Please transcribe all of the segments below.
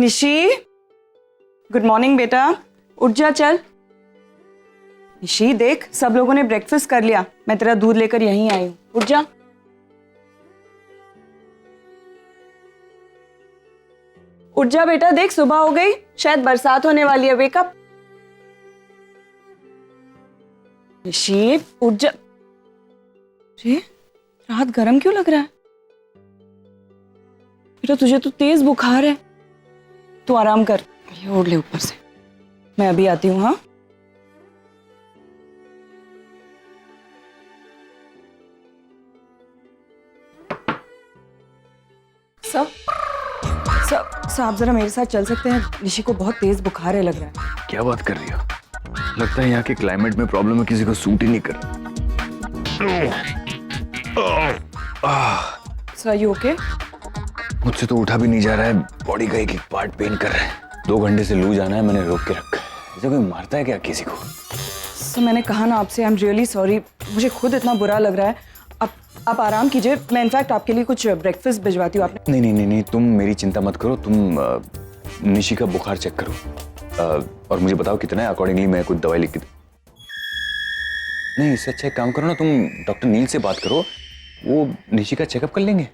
Nishi, good morning बेटा। उठ जा चल। निशी देख, सब लोगों ने ब्रेकफास्ट कर लिया, मैं तेरा दूध लेकर यहीं आई हूँ। उठ जा। उठ जा बेटा, देख सुबह हो गई, शायद बरसात होने वाली है। वेकअप। निशी उठ जा। रे, रात गर्म क्यों लग रहा है बेटा? तुझे तो तेज बुखार है। तू आराम कर, ये ओढ़ ले ऊपर से। मैं अभी आती हूँ। हाँ, साहब जरा मेरे साथ चल सकते हैं? निशी को बहुत तेज बुखार है लग रहा है। क्या बात कर रही हो? लगता है यहाँ के क्लाइमेट में प्रॉब्लम है, किसी को सूट ही नहीं कर रहा। Sir you okay? मुझसे तो उठा भी नहीं जा रहा है, बॉडी का एक एक पार्ट पेन कर रहा है। 2 घंटे से लू जाना है, मैंने रोक के रखा है। ऐसे कोई मारता है क्या किसी को? सर मैंने कहा ना आपसे, आई एम रियली सॉरी, मुझे खुद इतना बुरा लग रहा है। आप आराम कीजिए, मैं इनफैक्ट आपके लिए कुछ ब्रेकफास्ट भिजवाती हूँ। आपने नहीं, तुम मेरी चिंता मत करो। तुम निशी का बुखार चेक करो और मुझे बताओ कितना है, अकॉर्डिंगली मैं कुछ दवाई लिख के। नहीं, इससे अच्छा एक काम करो ना, तुम डॉक्टर नील से बात करो, वो निशी का चेकअप कर लेंगे।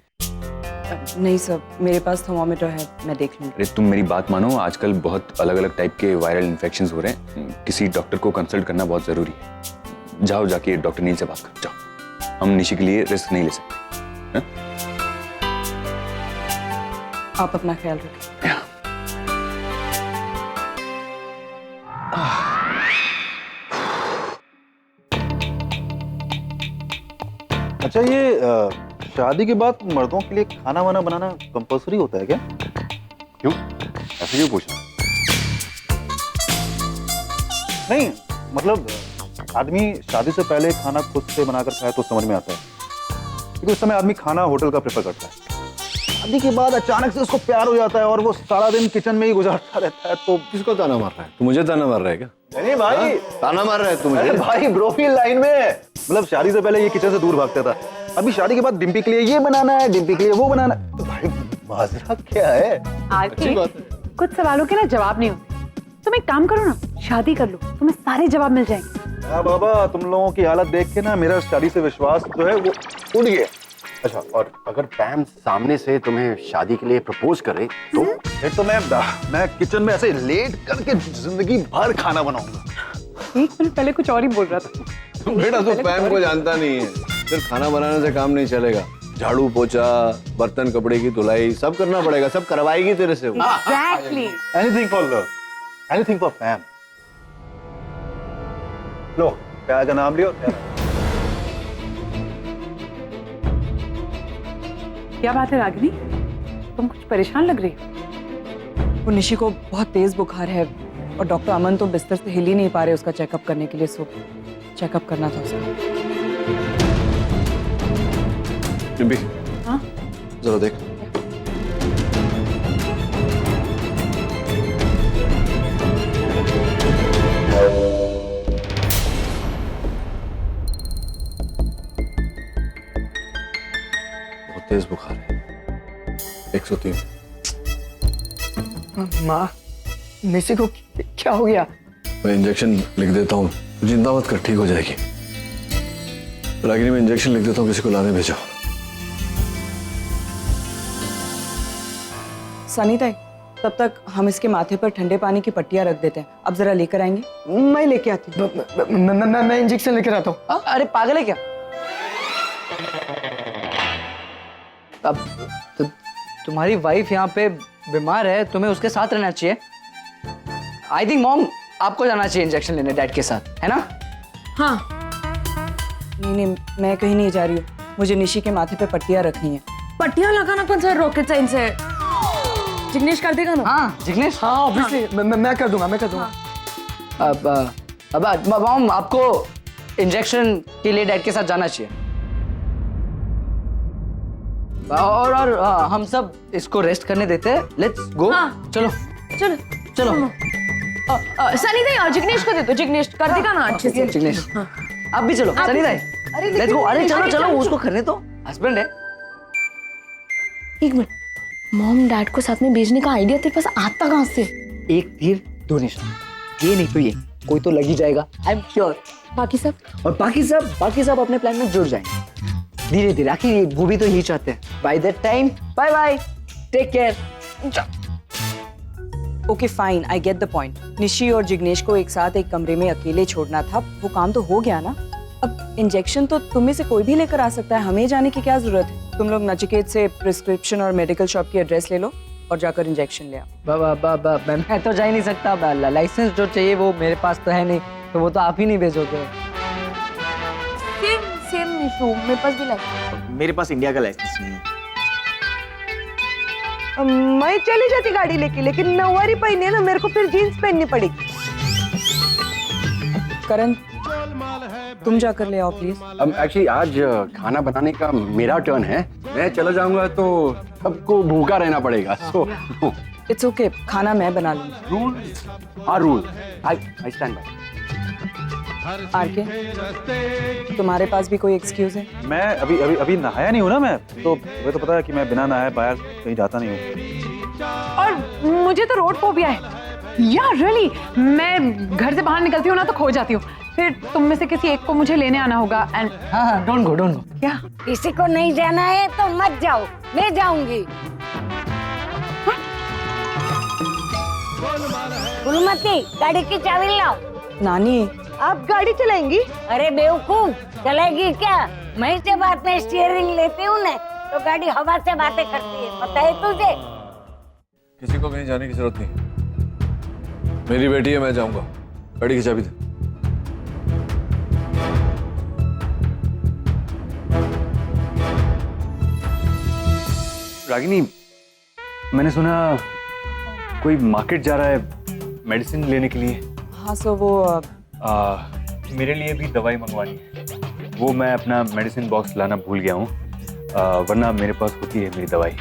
नहीं सर, मेरे पास थर्मामीटर है, मैं देख लूंगी। अरे तुम मेरी बात मानो, आजकल बहुत अलग अलग टाइप के वायरल इन्फेक्शंस हो रहे हैं, किसी डॉक्टर को कंसल्ट करना बहुत जरूरी है। जाओ, जाके डॉक्टर नील से बात करो, जाओ। हम निशी के लिए रिस्क नहीं ले सकते। आप अपना ख्याल रखें। अच्छा, ये शादी के बाद मर्दों के लिए खाना वाना बनाना कंपल्सरी होता है क्या? क्यों? ऐसे क्यों पूछना? नहीं मतलब आदमी शादी से पहले खाना खुद से बनाकर खाए तो समझ में आता है, क्योंकि उस समय आदमी खाना होटल का प्रेफर करता है। शादी के बाद अचानक से उसको प्यार हो जाता है और वो सारा दिन किचन में ही गुजारता रहता है। तो किसको ताना मार रहा है? तू मुझे ताना मार रहा है क्या? नहीं भाई, ताना मार रहा है तू मुझे? अरे भाई ब्रोफी लाइन में, मतलब शादी से पहले ये किचन से दूर भागता था, अभी शादी के बाद डिम्पी के लिए ये बनाना है, डिम्पी के लिए वो बनाना है। तो भाई माजरा क्या है? अच्छी बात है। कुछ सवालों के ना जवाब नहीं होते। तुम एक काम करो ना, शादी कर लो, तुम्हें सारे जवाब मिल जाएंगे। हाँ बाबा, तुम लोगों की हालत देख के ना मेरा शादी से विश्वास जो है वो उड़ गया। अच्छा, और अगर पैम सामने से तुम्हें शादी के लिए प्रपोज करे तो? फिर तो मैं किचन में ऐसे लेट करके जिंदगी भर खाना बनाऊंगा। 1 मिनट पहले कुछ और ही बोल रहा था। बेटा तू पैम को जानता नहीं है, सिर्फ खाना बनाने से काम नहीं चलेगा। झाड़ू पोछा, बर्तन कपड़े की धुलाई सब करना पड़ेगा, सब करवाएगी तेरे से। Exactly. Anything for love, anything for fam. लो प्यार का नाम लियो। क्या बात है रागिनी, तुम कुछ परेशान लग रही हो? वो निशी को बहुत तेज बुखार है और डॉक्टर अमन तो बिस्तर से हिल ही नहीं पा रहे उसका चेकअप करने के लिए। सो चेकअप करना था उसका। डिम्पी, हाँ? जरा देख। बहुत तेज बुखार है, 103। माँ, निशी को क्या हो गया? मैं इंजेक्शन लिख देता हूँ, चिंता मत कर, ठीक हो जाएगी। रागिनी, मैं इंजेक्शन लिख देता हूँ, किसी को लाने भेजो। सनी ताई, तब तक हम इसके माथे पर ठंडे पानी की पट्टियां रख देते हैं। अब जरा लेकर आएंगे। मैं लेके आती हूँ। मैं इंजेक्शन लेकर आता हूँ। अरे पागल है क्या? अब तुम्हारी वाइफ यहाँ पे बीमार है, तुम्हें उसके साथ रहना चाहिए। आई थिंक मॉम, आपको जाना चाहिए इंजेक्शन लेने डैड के साथ, है ना? हाँ। नहीं, मैं कहीं नहीं जा रही हूँ, मुझे निशी के माथे पे पट्टियां रखनी है। पट्टियां लगाना कौन सा रॉकेट साइंस है? जिग्नेश कर देगा ना? हाँ जिग्नेश, हाँ ऑब्वियसली मैं कर दूंगा, मैं कर दूंगा। अब मॉम, आपको इंजेक्शन के लिए डैड के साथ जाना चाहिए। और हम सब इसको रेस्ट करने देते हैं। Let's go. हाँ। चलो चलो चलो। सनी दे, जिग्नेश को दे दो, जिग्नेश कर देगा ना अच्छे से। जिग्नेश, आप भी चलो। सनी दाई, लेट्स गो। अरे चलो चलो, उसको करने तो, हस्बैंड है। 1 मिनट, मॉम डैड को साथ में भेजने का आइडिया तेरे पास आता कहाँ से? एक तीर दो निशान, ये नहीं तो ये, कोई तो लग ही जाएगा, आई एम श्योर। बाकी सब? और बाकी सब अपने प्लान में जुड़ जाएंगे धीरे धीरे। आखिर वो भी तो यही चाहते हैं। Bye that time bye bye, take care. Okay fine, I get the point. Nishi और जिग्नेश को एक साथ एक कमरे में अकेले छोड़ना था, वो काम तो हो गया ना। अब इंजेक्शन तो तुम में से कोई भी लेकर आ सकता है, हमें जाने की क्या जरूरत है। तुम लोग नचिकेत से प्रिस्क्रिप्शन और मेडिकल शॉप की एड्रेस ले लो और जाकर इंजेक्शन ले आओ। मैं तो जा ही नहीं सकता, लाइसेंस जो चाहिए वो मेरे पास तो है नहीं, तो वो तो आप ही नहीं भेजोगे। सेम इशू मेरे पास भी लगा। मेरे पास इंडिया का लाइसेंस नहीं है। मैं चली जाती गाड़ी लेके, लेकिन नौवारी पहनी है ना, मेरे को फिर जीन्स पहननी पड़ेगी। करण तुम जाकर ले आओ प्लीज। अब एक्चुअली आज खाना बनाने का मेरा टर्न है, मैं चला जाऊंगा तो सबको भूखा रहना पड़ेगा। सो इट्स ओके, खाना मैं बना लूंगी। Rule I stand by. RK, तुम्हारे पास भी कोई एक्सक्यूज है? मैं अभी नहाया नहीं हूँ ना, मैं तो मुझे तो पता है कि मैं बिना नहाए बाहर कहीं जाता नहीं हूँ। और मुझे तो रोड फोबिया है या रियली, मैं घर से बाहर निकलती हूँ ना तो खो जाती हूँ। फिर तुम में से किसी एक को मुझे लेने आना होगा। एंड हाँ, डोंट गो। क्या किसी को नहीं जाना है तो मत जाओ, मैं जाऊंगी। फूलमती, गाड़ी की चाबी लाओ। नानी, आप गाड़ी चलाएंगी? अरे बेवकूफ, चलेगी क्या? मैं से बात में स्टीयरिंग लेती हूँ ना, तो गाड़ी हवा से बातें करती है, पता है तुझे? किसी को कहीं जाने की जरूरत नहीं, मेरी बेटी है, मैं जाऊंगा। गाड़ी की चाबी दे। रागिनी, मैंने सुना कोई मार्केट जा रहा है मेडिसिन लेने के लिए। हाँ सो वो मेरे लिए भी दवाई मंगवानी है, वो मैं अपना मेडिसिन बॉक्स लाना भूल गया हूँ, वरना मेरे पास होती है मेरी दवाई,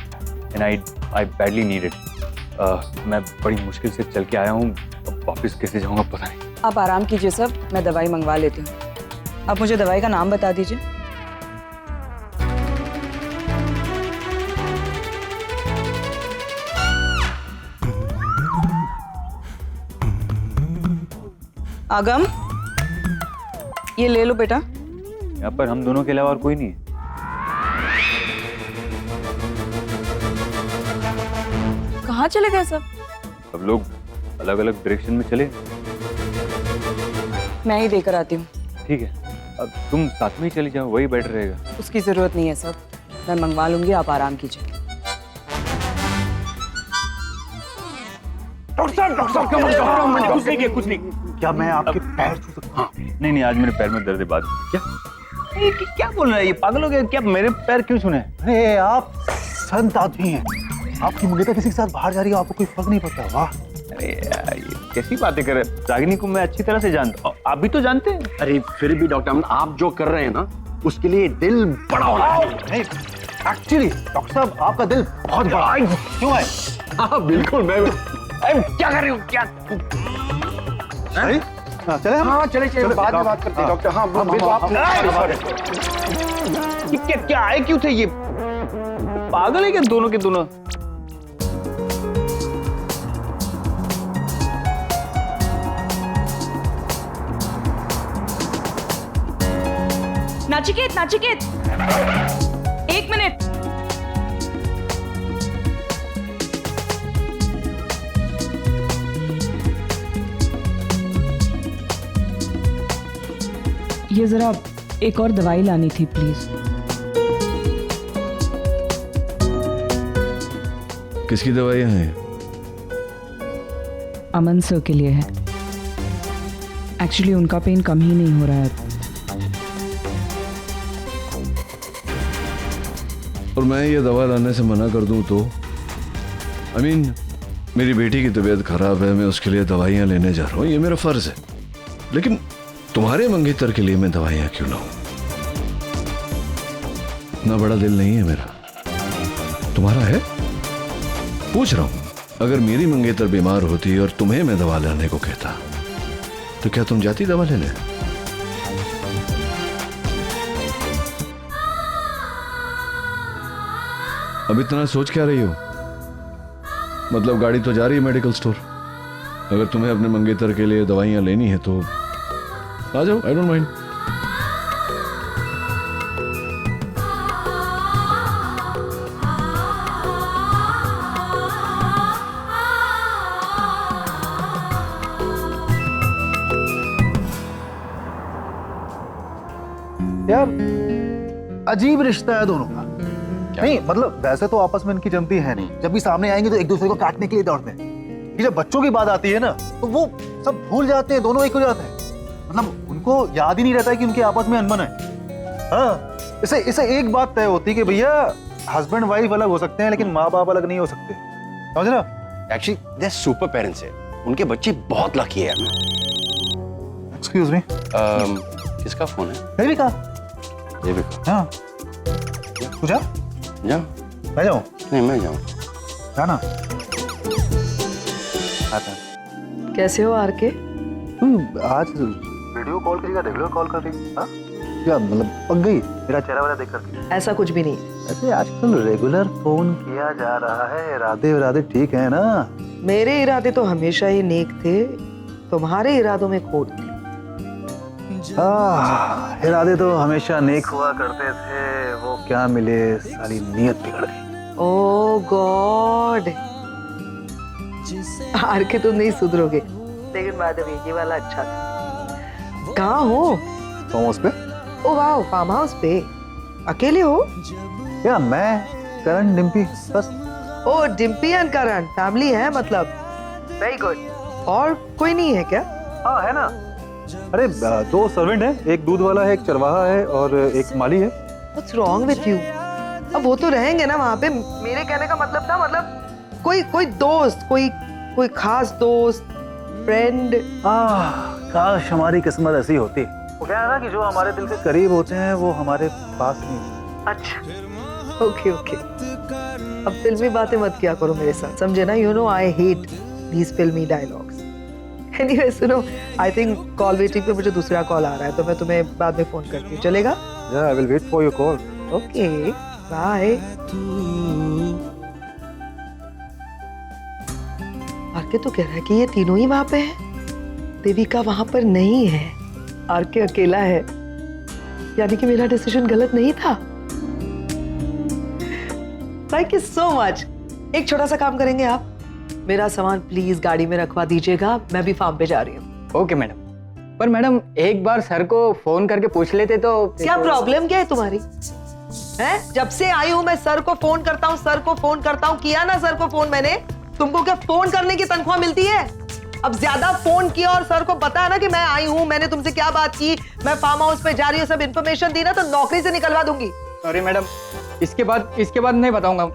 and I badly need it. मैं बड़ी मुश्किल से चल के आया हूँ, अब वापस कैसे जाऊँगा पता नहीं। आप आराम कीजिए सब, मैं दवाई मंगवा लेती हूँ। आप मुझे दवाई का नाम बता दीजिए। आगम, ये ले लो बेटा। यहाँ पर हम दोनों के अलावा और कोई नहीं है। कहाँ चले गए सब? सब लोग अलग अलग डायरेक्शन में चले। मैं ही देकर आती हूँ। ठीक है, अब तुम साथ में ही चली जाओ, वही बेटर रहेगा। उसकी जरूरत नहीं है सब, मैं मंगवा लूंगी, आप आराम कीजिए। कुछ नहीं। क्या मैं आपके पैर छू सकता हूँ? नहीं, आज मेरे पैर में दर्द है। बाद क्या क्या बोल रहा है ये? पागल हो गया क्या? मेरे पैर क्यों छूने? अरे आप संत आदमी हैं, आपकी मंगेतर किसी के साथ बाहर जा रही है, आपको कोई फर्क नहीं पड़ता। वाह, अरे यार, ये कैसी बातें कर रहे हैं? रागिनी को मैं अच्छी तरह से जानता हूँ, आप भी तो जानते हैं। अरे फिर भी डॉक्टर अमन, आप जो कर रहे हैं ना, उसके लिए दिल बड़ा होना है। एक्चुअली डॉक्टर साहब आपका दिल बहुत बड़ा है। क्यों है? हाँ बिल्कुल, मैं क्या कर रही हूँ क्या? चले हम? हाँ चले बाद में बात करते हैं डॉक्टर। हाँ क्या आए क्यों थे ये? पागल है क्या दोनों के दोनों? नाचिकेत, नाचिकेत, एक मिनट। ये जरा एक और दवाई लानी थी प्लीज। किसकी दवाइयाँ हैं? अमन सर के लिए है। एक्चुअली उनका पेन कम ही नहीं हो रहा है। और मैं ये दवा लाने से मना कर दूं तो? I mean, मेरी बेटी की तबीयत खराब है, मैं उसके लिए दवाइयाँ लेने जा रहा हूँ, ये मेरा फर्ज है। लेकिन तुम्हारे मंगेतर के लिए मैं दवाइयाँ क्यों लाऊं? इतना बड़ा दिल नहीं है मेरा, तुम्हारा है? पूछ रहा हूं, अगर मेरी मंगेतर बीमार होती और तुम्हें मैं दवा लाने को कहता तो क्या तुम जाती दवा लेने? अब इतना सोच क्या रही हो? मतलब गाड़ी तो जा रही है मेडिकल स्टोर। अगर तुम्हें अपने मंगेतर के लिए दवाइयाँ लेनी है तो आ जाओ, आई डोंट माइंड। यार अजीब रिश्ता है दोनों का। नहीं मतलब वैसे तो आपस में इनकी जमती है नहीं, जब भी सामने आएंगे तो एक दूसरे को काटने के लिए दौड़ते हैं। कि जब बच्चों की बात आती है ना तो वो सब भूल जाते हैं, दोनों एक हो जाते हैं। मतलब उनको याद ही नहीं रहता है कि उनके आपस में अनबन है। हाँ, इसे एक बात तय होती है कि भैया हस्बैंड वाइफ अलग हो सकते हैं लेकिन माँ बाप अलग नहीं हो सकते, समझ रहे हो? एक्चुअली दे सुपर पेरेंट्स है, उनके बच्चे बहुत लकी है। एक्सक्यूज मी, किसका फोन है? देविका। देविका? हाँ, तू जा। जा। मैं जाऊँ? नहीं मैं जाऊँ। जाना। आता है। कैसे हो आर के? आज वीडियो कॉल करेगा, रेगुलर कॉल कर रही? हाँ? क्या मतलब पक गई मेरा चेहरा वाला देख करके? ऐसा कुछ भी नहीं। ऐसे आजकल रेगुलर फोन किया जा रहा है, इरादे ठीक है ना? मेरे इरादे तो हमेशा ही नेक थे, तुम्हारे इरादों में खोट थी। इरादे तो हमेशा नेक हुआ करते थे, वो क्या मिले, सारी नीयत बिगड़ गई। ओ गॉड, हार के तुम नहीं सुधरोगे, लेकिन बाद में ये वाला अच्छा था। कहाँ हो? फार्म हाउस पे। ओ वाह, फार्म हाउस पे अकेले हो? क्या मैं, करण, डिम्पी, बस। ओ डिम्पी एंड करण फैमिली है मतलब? Very good. और कोई नहीं है क्या? हाँ है ना, अरे 2 सर्वेंट हैं, एक दूध वाला है, एक चरवाहा है और एक माली है। What's wrong with you? अब वो तो रहेंगे ना वहाँ पे। मेरे कहने का मतलब था, मतलब कोई दोस्त, कोई खास दोस्त, फ्रेंड। काश हमारी किस्मत ऐसी होती। वो क्या है ना कि जो हमारे दिल के करीब होते हैं वो हमारे पास नहीं होते। अच्छा, ओके। अब फिल्मी बातें मत किया करो मेरे साथ, समझे ना? You know I hate these फिल्मी डायलॉग्स। एनीवे सुनो, आई थिंक कॉल वेटिंग पे मुझे दूसरा कॉल आ रहा है, तो मैं तुम्हें बाद में फोन करती हूँ, चलेगा? I will wait for your call. Okay, bye. RK तो कह रहा है कि ये तीनों ही वहां पे हैं, देविका वहां पर नहीं है, आरके अकेला है। यानी कि मेरा डिसीजन गलत नहीं था। Thank you so much. एक छोटा सा काम करेंगे आप? मेरा सामान प्लीज गाड़ी में रखवा दीजिएगा, मैं भी फार्म पे जा रही हूँ। Okay madam. पर मैडम एक बार सर को फोन करके पूछ लेते तो। क्या प्रॉब्लम क्या है तुम्हारी? हैं? जब से आई हूँ मैं सर को फोन करता हूँ, किया ना सर को फोन मैंने। तुमको क्या फोन करने की तनख्वाह मिलती है? अब ज्यादा फोन किया और सर को पता है ना कि मैं आई हूँ, मैंने तुमसे क्या बात की, मैं फार्म हाउस पे जा रही हूँ, सब इन्फॉर्मेशन दी ना तो नौकरी से निकलवा दूंगी। सॉरी मैडम, इसके बाद नहीं बताऊंगा,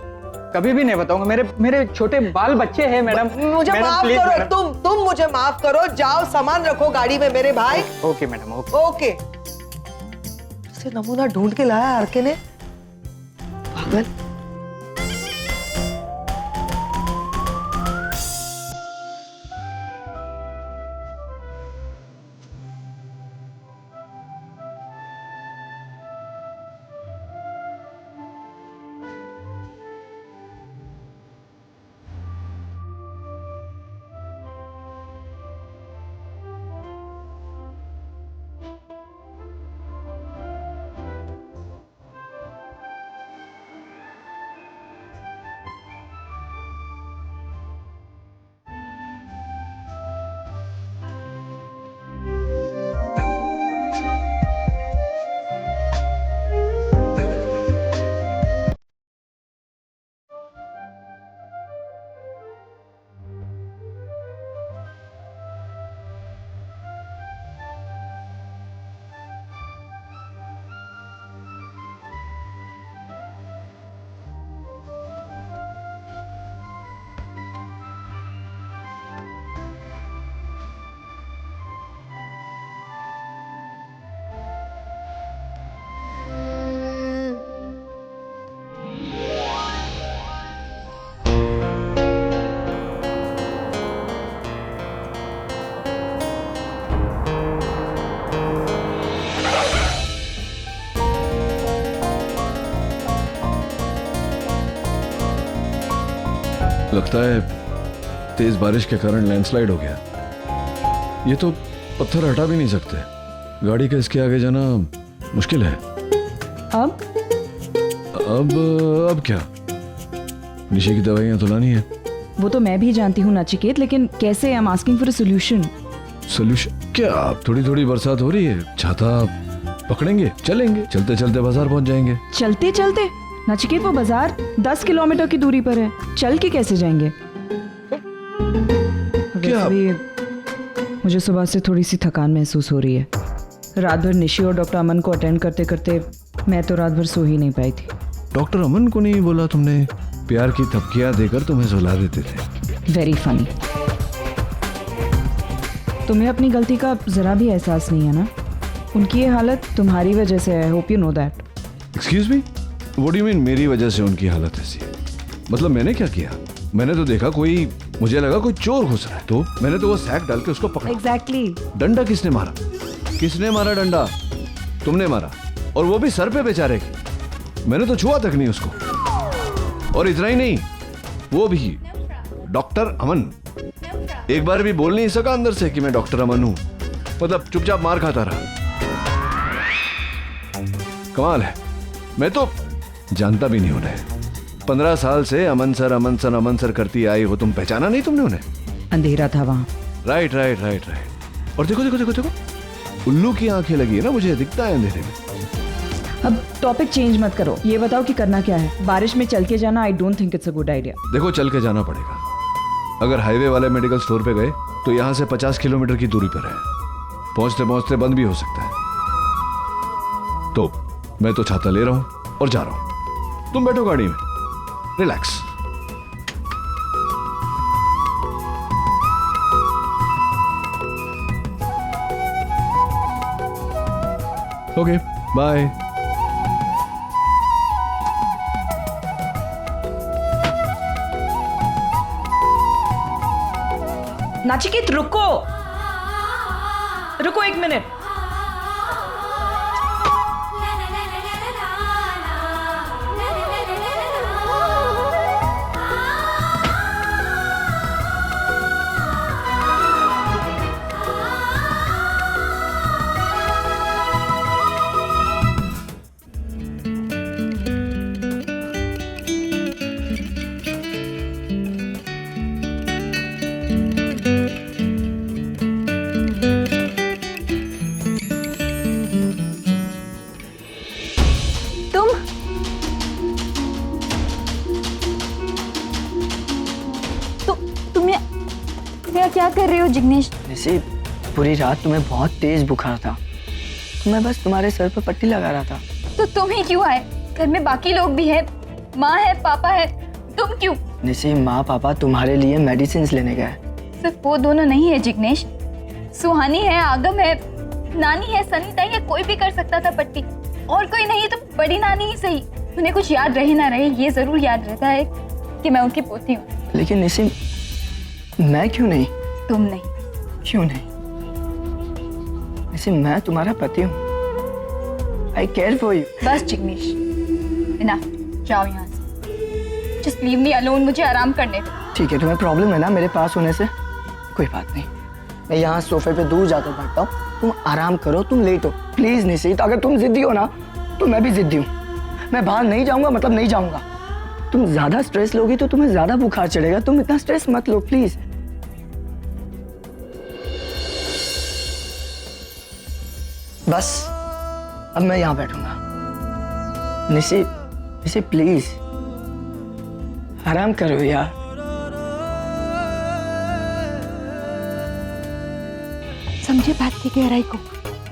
कभी भी नहीं बताऊंगा। मेरे छोटे बाल बच्चे हैं मैडम। मुझे मैडम, माफ प्लीज, करो, मैडम। तुम मुझे माफ करो। जाओ सामान रखो गाड़ी में मेरे भाई। Okay madam, okay. ओके। से नमूना ढूंढ के लाया आरके ने, पागल। लगता है तेज बारिश के कारण लैंडस्लाइड हो गया। ये तो पत्थर हटा भी नहीं सकते। गाड़ी का इसके आगे जाना मुश्किल है। अब क्या? निशे की दवाइयां तो लानी है। वो तो मैं भी जानती हूँ नचिकेत, लेकिन कैसे? I am asking for a solution. Solution क्या? थोड़ी थोड़ी बरसात हो रही है, छाता पकड़ेंगे, चलेंगे, चलते चलते बाजार पहुंच जाएंगे। चलते चलते? नचिकेत, वो बाजार 10 किलोमीटर की दूरी पर है, चल के कैसे जाएंगे? क्या? वैसे भी मुझे सुबह से थोड़ी सी थकान महसूस हो रही है। रात भर निशी और डॉक्टर अमन को अटेंड करते करते मैं तो रात भर सो ही नहीं पाई थी। डॉक्टर अमन को नहीं बोला तुमने? प्यार की थपकियां देकर तुम्हें सुला देते थे। Very funny. तुम्हें अपनी गलती का जरा भी एहसास नहीं है ना? उनकी ये हालत तुम्हारी वजह से है। Hope you know that. Excuse me, what do you mean मेरी वजह से उनकी हालत ऐसी है? मतलब मैंने क्या किया? मैंने तो देखा मुझे लगा कोई चोर घुस रहा है, तो मैंने तो वो सैक डाल के उसको पकड़ा। एग्जैक्टली। डंडा किसने मारा? किसने मारा डंडा? तुमने मारा, और वो भी सर पे बेचारे के। मैंने तो छुआ तक नहीं उसको। और इतना ही नहीं, वो भी डॉक्टर अमन एक बार भी बोल नहीं सका अंदर से कि मैं डॉक्टर अमन हूं। मतलब चुपचाप मार खाता रहा। कमाल है। मैं तो जानता भी नहीं उन्हें। 15 साल से अमन सर अमन सर अमन सर करती आई हो, तुम पहचाना नहीं तुमने उन्हें? अंधेरा था वहां। राइट। और देखो देखो देखो देखो, उल्लू की आंखें लगी है ना, मुझे दिखता है अंधेरे में। अब टॉपिक चेंज मत करो, ये बताओ कि करना क्या है? बारिश में चल के जाना I don't think it's a good idea. देखो, चल के जाना पड़ेगा। अगर हाईवे वाले मेडिकल स्टोर पे गए तो यहाँ से 50 किलोमीटर की दूरी पर है। पहुंचते पहुंचते बंद भी हो सकता है। तो मैं तो छाता ले रहा हूं और जा रहा हूं। तुम बैठो गाड़ी में, रिलैक्स। Okay, bye. नाचिकेत रुको, रुको 1 मिनट। क्या कर रहे हो जिग्नेश? जैसे पूरी रात तुम्हें बहुत तेज बुखार था, तो मैं बस तुम्हारे सर पर पट्टी लगा रहा था। तो तुम ही क्यों आए? घर में बाकी लोग भी हैं, माँ है, पापा है, तुम क्यों? जैसे माँ पापा तुम्हारे लिए मेडिसिन लेने गए। सिर्फ वो दोनों नहीं है जिग्नेश, सुहानी है, आगम है, नानी है, सनीता है, कोई भी कर सकता था पट्टी। और कोई नहीं तो बड़ी नानी ही सही। उन्हें कुछ याद रहे ना रहे, ये जरूर याद रहता है कि मैं उनकी पोती हूँ। लेकिन निसी, मैं क्यों नहीं? तुम नहीं। क्यों नहीं? निसी, मैं तुम्हारा पति हूँ। I care for you। बस जिग्नेश, इनफ, जाओ यहाँ से। Just leave me alone, मुझे आराम करने दो। ठीक है, तुम्हें प्रॉब्लम है ना मेरे पास होने से? कोई बात नहीं, मैं यहाँ सोफे पे दूर जाकर बैठता हूँ, तुम आराम करो, तुम लेटो प्लीज। निशी, अगर तुम जिद्दी हो ना तो मैं भी जिद्दी हूँ। मैं बाहर नहीं जाऊंगा, मतलब नहीं जाऊंगा। तुम ज्यादा स्ट्रेस लोगी तो तुम्हें ज्यादा बुखार चढ़ेगा। तुम इतना स्ट्रेस मत लो प्लीज। बस अब मैं यहाँ बैठूंगा। निशी, निशी प्लीज आराम करो यार। समझे बात की गहराई को?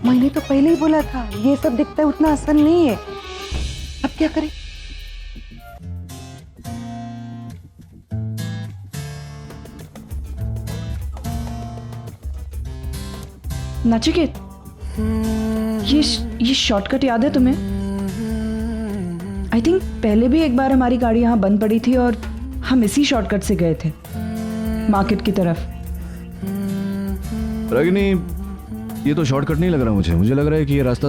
मैंने तो पहले ही बोला था, ये सब दिखता है उतना आसान नहीं है। अब क्या करें? नचिकेत, ये शॉर्टकट याद है तुम्हें? आई थिंक पहले भी एक बार हमारी गाड़ी यहाँ बंद पड़ी थी और हम इसी शॉर्टकट से गए थे मार्केट की तरफ। रागिनी, ये तो शॉर्टकट नहीं लग रहा मुझे लग रहा है कि ये रास्ता